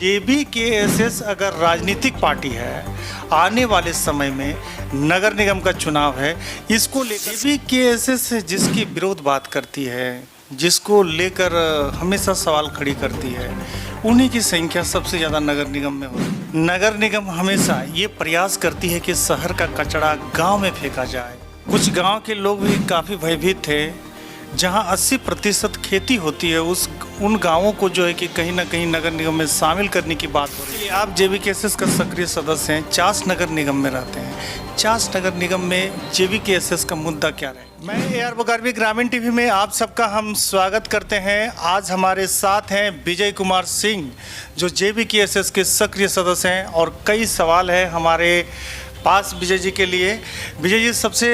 JBKSS अगर राजनीतिक party है, आने वाले समय में नगर निगम का चुनाव है, इसको लेकर जेबीकेएसएस जिसकी विरोध बात करती है, जिसको लेकर हमेशा सवाल खड़ी करती है, उन्हीं की संख्या सबसे ज़्यादा नगर निगम में होती है। नगर निगम हमेशा ये प्रयास करती है कि शहर का कचरा गांव में फेंका जाए। कुछ गांव के लोग भी काफ़ी भयभीत थे, जहां 80% खेती होती है, उन गांवों को जो है कि कहीं ना कहीं नगर निगम में शामिल करने की बात हो रही है। आप जेबीकेएसएस का सक्रिय सदस्य हैं, चास नगर निगम में रहते हैं। चास नगर निगम में जेबीकेएसएस का मुद्दा क्या रहे? मैं AR बगारवी ग्रामीण टीवी में आप सबका हम स्वागत करते हैं। आज हमारे साथ हैं विजय कुमार सिंह, जो जेबीकेएसएस के सक्रिय सदस्य हैं, और कई सवाल हैं हमारे पास विजय जी के लिए। विजय जी, सबसे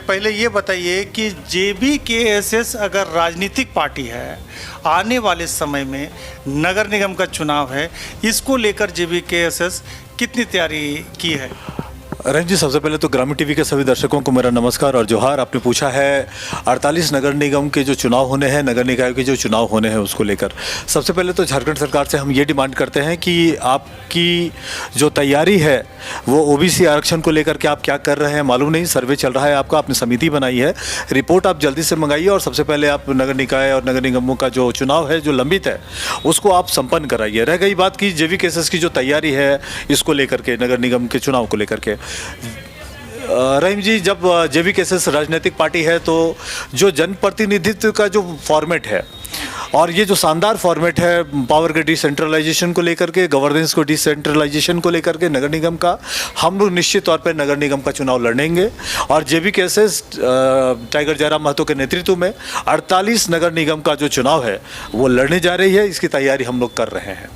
पहले ये बताइए कि जेबीकेएसएस अगर राजनीतिक पार्टी है, आने वाले समय में नगर निगम का चुनाव है, इसको लेकर जेबीकेएसएस कितनी तैयारी की है? रहीम जी, सबसे पहले तो ग्रामीण टीवी के सभी दर्शकों को मेरा नमस्कार और जोहार। आपने पूछा है 48 नगर निगम के जो चुनाव होने हैं, नगर निकाय के जो चुनाव होने हैं, उसको लेकर सबसे पहले तो झारखंड सरकार से हम ये डिमांड करते हैं कि आपकी जो तैयारी है वो ओबीसी आरक्षण को लेकर के आप क्या कर रहे हैं मालूम नहीं। सर्वे चल रहा है आपका, आपने समिति बनाई है, रिपोर्ट आप जल्दी से मंगाइए और सबसे पहले आप नगर निकाय और नगर निगमों का जो चुनाव है, जो लंबित है, उसको आप संपन्न कराइए। रह गई बात की जेबीकेएसएस की जो तैयारी है इसको लेकर के, नगर निगम के चुनाव को लेकर के, रहीम जी, जब जेबीकेएसएस राजनीतिक पार्टी है तो जो जनप्रतिनिधित्व का जो फॉर्मेट है, और ये जो शानदार फॉर्मेट है पावर के डिसेंट्रलाइजेशन को लेकर के, गवर्नेंस को डिसेंट्रलाइजेशन को लेकर के नगर निगम का, हम लोग निश्चित तौर पर नगर निगम का चुनाव लड़ेंगे। और जेबीकेएसएस टाइगर जयराम महतो के नेतृत्व में 48 नगर निगम का जो चुनाव है वो लड़ने जा रही है। इसकी तैयारी हम लोग कर रहे हैं।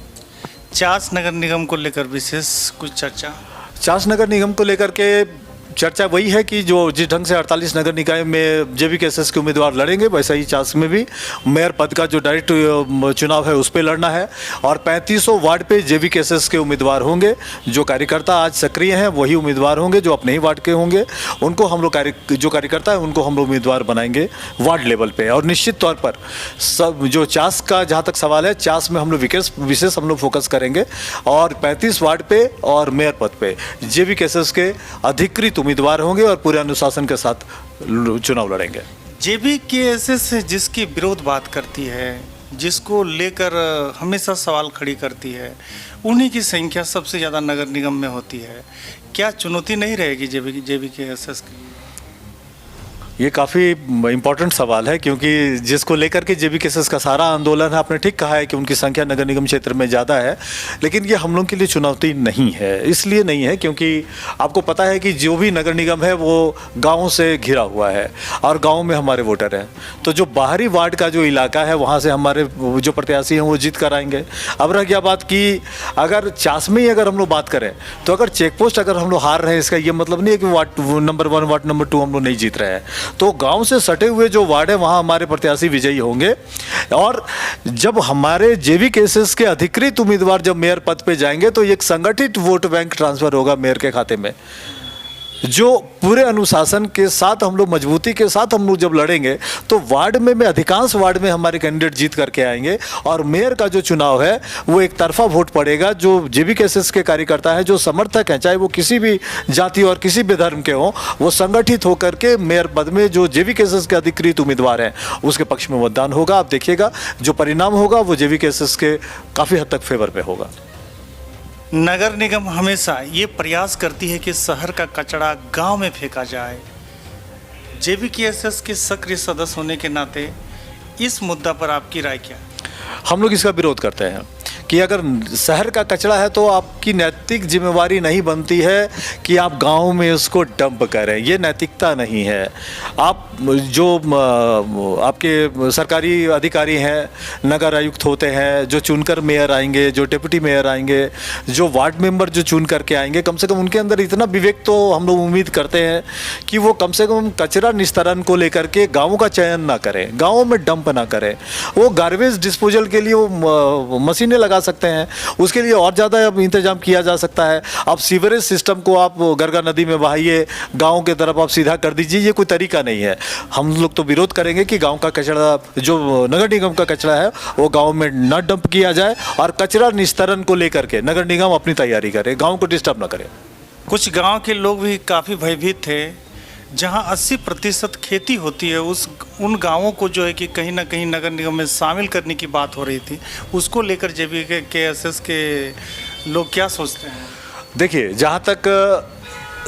चास नगर निगम को लेकर विशेष कुछ चर्चा? चास नगर निगम को लेकर के चर्चा वही है कि जो जिस ढंग से 48 नगर निकाय में जेबीकेएसएस के उम्मीदवार लड़ेंगे, वैसा ही चास में भी मेयर पद का जो डायरेक्ट चुनाव है उस पर लड़ना है। और 3500 वार्ड पे जेबीकेएसएस के उम्मीदवार होंगे। जो कार्यकर्ता आज सक्रिय हैं वही उम्मीदवार होंगे, जो अपने ही वार्ड के होंगे। उनको हम लोग जो कार्यकर्ता है उनको हम लोग उम्मीदवार बनाएंगे वार्ड लेवल पर। और निश्चित तौर पर सब जो चास का जहाँ तक सवाल है, चास में हम लोग विशेष हम लोग फोकस करेंगे और 35 वार्ड पे और मेयर पद पे जेबीकेएसएस के अधिकृत उम्मीदवार होंगे और पूरे अनुशासन के साथ चुनाव लड़ेंगे। जेबीकेएसएस जिसकी विरोध बात करती है, जिसको लेकर हमेशा सवाल खड़ी करती है, उन्हीं की संख्या सबसे ज़्यादा नगर निगम में होती है। क्या चुनौती नहीं रहेगी जेबीकेएसएस की? ये काफ़ी इम्पोर्टेंट सवाल है, क्योंकि जिसको लेकर के जेबीकेएसएस का सारा आंदोलन है, आपने ठीक कहा है कि उनकी संख्या नगर निगम क्षेत्र में ज़्यादा है, लेकिन ये हम लोग के लिए चुनौती नहीं है। इसलिए नहीं है क्योंकि आपको पता है कि जो भी नगर निगम है वो गाँव से घिरा हुआ है और गाँव में हमारे वोटर हैं। तो जो बाहरी वार्ड का जो इलाका है वहाँ से हमारे जो प्रत्याशी हैं वो जीत कर आएंगे। अब रह गया बात कि अगर चास में ही अगर हम लोग बात करें तो अगर चेक पोस्ट अगर हम लोग हार रहे हैं, इसका ये मतलब नहीं है कि वार्ड नंबर 1 वार्ड नंबर 2 हम लोग नहीं जीत रहे हैं। तो गांव से सटे हुए जो वार्ड है वहां हमारे प्रत्याशी विजयी होंगे। और जब हमारे जेबीकेएसएस के अधिकृत उम्मीदवार जब मेयर पद पे जाएंगे तो एक संगठित वोट बैंक ट्रांसफर होगा मेयर के खाते में, जो पूरे अनुशासन के साथ हम लोग मजबूती के साथ हम लोग जब लड़ेंगे तो वार्ड में अधिकांश वार्ड में हमारे कैंडिडेट जीत करके आएंगे। और मेयर का जो चुनाव है वो एक तरफा वोट पड़ेगा। जो जेबीकेएसएस के कार्यकर्ता है, जो समर्थक हैं, चाहे वो किसी भी जाति और किसी भी धर्म के हों, वो संगठित होकर के मेयर पद में जो जेबीकेएसएस के अधिकृत उम्मीदवार हैं उसके पक्ष में मतदान होगा। आप देखिएगा जो परिणाम होगा वो जेबीकेएसएस के काफ़ी हद तक फेवर में होगा। नगर निगम हमेशा ये प्रयास करती है कि शहर का कचरा गांव में फेंका जाए। जेबीकेएसएस के सक्रिय सदस्य होने के नाते इस मुद्दा पर आपकी राय क्या है? हम लोग इसका विरोध करते हैं कि अगर शहर का कचरा है तो आपकी नैतिक जिम्मेवारी नहीं बनती है कि आप गांव में उसको डंप करें। ये नैतिकता नहीं है। आप जो आपके सरकारी अधिकारी हैं, नगर आयुक्त होते हैं, जो चुनकर मेयर आएंगे, जो डिप्टी मेयर आएंगे, जो वार्ड मेंबर जो चुन करके आएंगे, कम से कम उनके अंदर इतना विवेक तो हम लोग उम्मीद करते हैं कि वो कम से कम कचरा निस्तारण को लेकर के गाँवों का चयन ना करें, गाँवों में डंप ना करें। वो गार्बेज डिस्पोजल के लिए वो मशीनें लगा सकते हैं, उसके लिए और ज़्यादा अब इंतजाम किया जा सकता है। अब सीवरेज सिस्टम को आप गरगा नदी में बहाइए, गाँव की तरफ आप सीधा कर दीजिए, ये कोई तरीका नहीं है। हम लोग तो विरोध करेंगे कि गाँव का कचरा, जो नगर निगम का कचरा है, वो गाँव में न डंप किया जाए और कचरा निस्तारण को लेकर के नगर निगम अपनी तैयारी करे, गाँव को डिस्टर्ब न करे। कुछ गांव के लोग भी काफ़ी भयभीत थे, जहां 80% खेती होती है, उन गांवों को जो है कि कहीं ना कहीं नगर निगम में शामिल करने की बात हो रही थी। उसको लेकर JBKSS के लोग क्या सोचते हैं? देखिए, जहाँ तक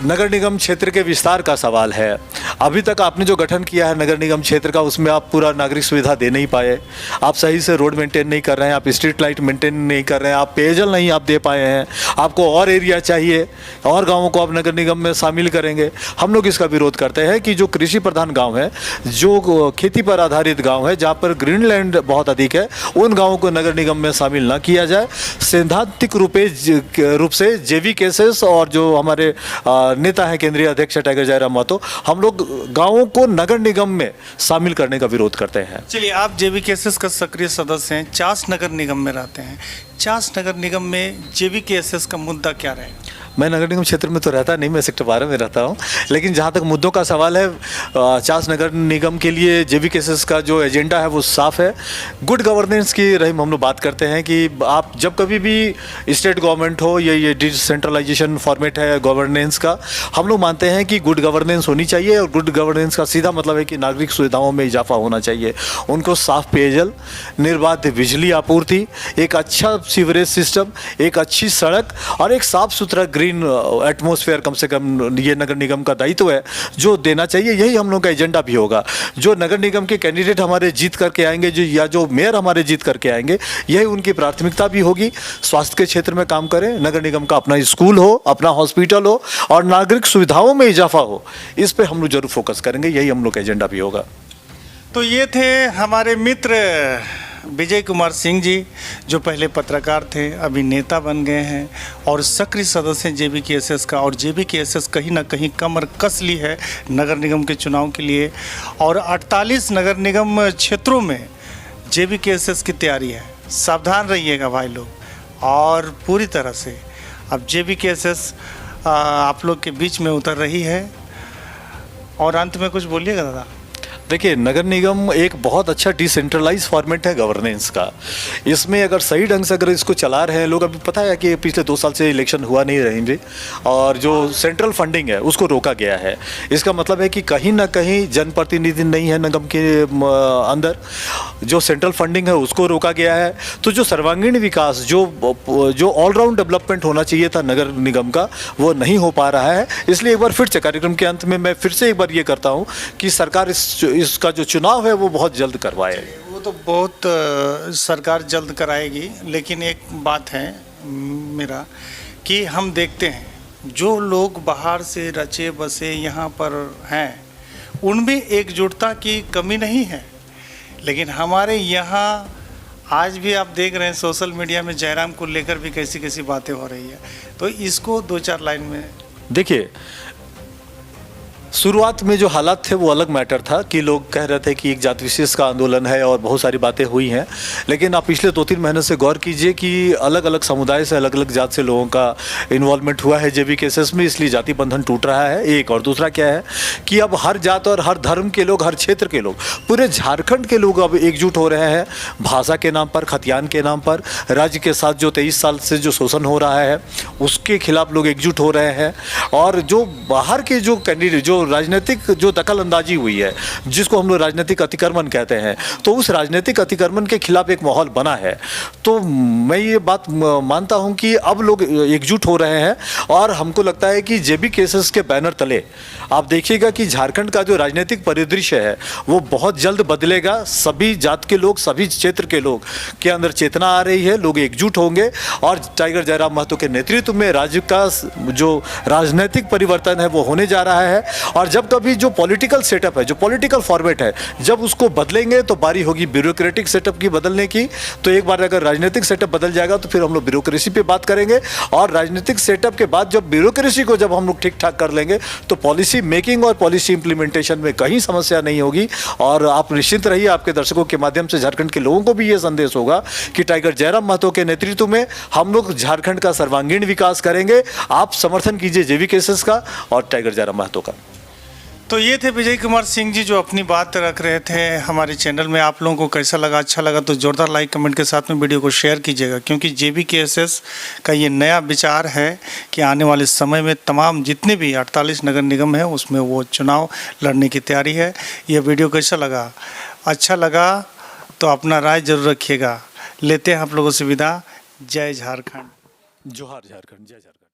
नगर निगम क्षेत्र के विस्तार का सवाल है, अभी तक आपने जो गठन किया है नगर निगम क्षेत्र का, उसमें आप पूरा नागरिक सुविधा दे नहीं पाए, आप सही से रोड मेंटेन नहीं कर रहे हैं, आप स्ट्रीट लाइट मेंटेन नहीं कर रहे हैं, आप पेयजल नहीं आप दे पाए हैं, आपको और एरिया चाहिए, और गाँवों को आप नगर निगम में शामिल करेंगे। हम लोग इसका विरोध करते हैं कि जो कृषि प्रधान गाँव है, जो खेती पर आधारित गाँव है, जहाँ पर ग्रीन लैंड बहुत अधिक है, उन गाँवों को नगर निगम में शामिल ना किया जाए। सैद्धांतिक रूप से JBKSS और जो हमारे नेता है केंद्रीय अध्यक्ष टाइगर जयराम महतो, हम लोग गांवों को नगर निगम में शामिल करने का विरोध करते हैं। चलिए, आप JBKSS का सक्रिय सदस्य हैं, चास नगर निगम में रहते हैं। चास नगर निगम में JBKSS का मुद्दा क्या रहेगा? मैं नगर निगम क्षेत्र में तो रहता नहीं, मैं सेक्टर 12 में रहता हूं, लेकिन जहां तक मुद्दों का सवाल है, चास नगर निगम के लिए JBKSS का जो एजेंडा है वो साफ है। गुड गवर्नेंस की रही हम लोग बात करते हैं कि आप जब कभी भी स्टेट गवर्नमेंट हो, ये डिसेंट्रलाइजेशन फॉर्मेट है गवर्नेंस का, हम लोग मानते हैं कि गुड गवर्नेंस होनी चाहिए, और गुड गवर्नेंस का सीधा मतलब है कि नागरिक सुविधाओं में इजाफा होना चाहिए। उनको साफ पेयजल, निर्बाध बिजली आपूर्ति, एक अच्छा सीवरेज सिस्टम, एक अच्छी सड़क और एक साफ सुथरा ग्रीन एटमॉस्फेयर, कम से कम ये नगर निगम का दायित्व है जो देना चाहिए। यही हम लोग का एजेंडा भी होगा। जो नगर निगम के कैंडिडेट हमारे जीत करके आएंगे, जो मेयर हमारे जीत करके आएंगे, यही उनकी प्राथमिकता भी होगी। स्वास्थ्य के क्षेत्र में काम करें, नगर निगम का अपना स्कूल हो, अपना हॉस्पिटल हो और नागरिक सुविधाओं में इजाफा हो, इस पर हम लोग जरूर फोकस करेंगे। यही हम लोग का एजेंडा भी होगा। तो ये थे हमारे मित्र विजय कुमार सिंह जी, जो पहले पत्रकार थे, अभी नेता बन गए हैं और सक्रिय सदस्य हैं JBKSS का। और JBKSS कहीं ना कहीं कमर कस ली है नगर निगम के चुनाव के लिए, और 48 नगर निगम क्षेत्रों में JBKSS की तैयारी है। सावधान रहिएगा भाई लोग, और पूरी तरह से अब JBKSS आप लोग के बीच में उतर रही है। और अंत में कुछ बोलिएगा दादा? देखिए, नगर निगम एक बहुत अच्छा डिसेंट्रलाइज फॉर्मेट है गवर्नेंस का। इसमें अगर सही ढंग से अगर इसको चला रहे हैं लोग, अभी पता है कि पिछले 2 साल से इलेक्शन हुआ नहीं रहेंगे, और जो सेंट्रल फंडिंग है उसको रोका गया है। इसका मतलब है कि कहीं ना कहीं जनप्रतिनिधि नहीं है निगम के अंदर, जो सेंट्रल फंडिंग है उसको रोका गया है। तो जो सर्वांगीण विकास, जो ऑलराउंड डेवलपमेंट होना चाहिए था नगर निगम का, वो नहीं हो पा रहा है। इसलिए एक बार फिर से कार्यक्रम के अंत में मैं फिर से एक बार ये करता हूँ कि सरकार इसका जो चुनाव है वो बहुत जल्द करवाए। वो तो बहुत सरकार जल्द कराएगी, लेकिन एक बात है मेरा कि हम देखते हैं जो लोग बाहर से रचे बसे यहाँ पर हैं, उनमें एकजुटता की कमी नहीं है। लेकिन हमारे यहाँ आज भी आप देख रहे हैं सोशल मीडिया में जयराम को लेकर भी कैसी कैसी बातें हो रही है। तो इसको 2-4 लाइन में देखिए, शुरुआत में जो हालात थे वो अलग मैटर था कि लोग कह रहे थे कि एक जाति विशेष का आंदोलन है और बहुत सारी बातें हुई हैं। लेकिन आप पिछले 2-3 महीने से गौर कीजिए कि अलग अलग समुदाय से, अलग अलग जात से लोगों का इन्वॉल्वमेंट हुआ है JBKSS में, इसलिए जाति बंधन टूट रहा है एक। और दूसरा क्या है कि अब हर जात और हर धर्म के लोग, हर क्षेत्र के लोग, पूरे झारखंड के लोग अब एकजुट हो रहे हैं। भाषा के नाम पर, खतियान के नाम पर, राज्य के साथ जो 23 साल से जो शोषण हो रहा है उसके खिलाफ लोग एकजुट हो रहे हैं। और जो बाहर के जो कैंडिडेट, जो राजनीतिक जो दखल अंदाजी हुई है, जिसको हम लोग राजनीतिक अतिक्रमण कहते हैं, तो उस राजनीतिक अतिक्रमण के खिलाफ एक माहौल बना है। तो मैं ये बात मानता हूं कि अब लोग एकजुट हो रहे हैं, और हमको लगता है कि JBKSS के बैनर तले आप देखिएगा कि झारखंड का जो राजनीतिक परिदृश्य है वो बहुत जल्द बदलेगा। सभी जात के लोग, सभी क्षेत्र के लोग के अंदर चेतना आ रही है, लोग एकजुट होंगे, और टाइगर जयराम महतो के नेतृत्व में राज्य का जो राजनीतिक परिवर्तन है वो होने जा रहा है। और जब कभी जो पॉलिटिकल सेटअप है, जो पॉलिटिकल फॉर्मेट है, जब उसको बदलेंगे तो बारी होगी ब्यूरोक्रेटिक सेटअप की बदलने की। तो एक बार अगर राजनीतिक सेटअप बदल जाएगा तो फिर हम लोग ब्यूरोक्रेसी पे बात करेंगे, और राजनीतिक सेटअप के बाद जब ब्यूरोक्रेसी को जब हम लोग ठीक ठाक कर लेंगे तो पॉलिसी पॉलिसी मेकिंग और पॉलिसी इंप्लीमेंटेशन में कहीं समस्या नहीं होगी। और आप निश्चिंत रहिए, आपके दर्शकों के माध्यम से झारखंड के लोगों को भी ये संदेश होगा कि टाइगर जयराम महतो के नेतृत्व में हम लोग झारखंड का सर्वांगीण विकास करेंगे। आप समर्थन कीजिए जेवी केसेस का और टाइगर जयराम महतो का। तो ये थे विजय कुमार सिंह जी जो अपनी बात रख रहे थे हमारे चैनल में। आप लोगों को कैसा लगा, अच्छा लगा तो जोरदार लाइक कमेंट के साथ में वीडियो को शेयर कीजिएगा, क्योंकि JBKSS का ये नया विचार है कि आने वाले समय में तमाम जितने भी 48 नगर निगम हैं उसमें वो चुनाव लड़ने की तैयारी है। ये वीडियो कैसा लगा, अच्छा लगा तो अपना राय जरूर रखिएगा। लेते हैं आप लोगों से विदा। जय झारखंड। जोहार झारखंड, जय झारखंड।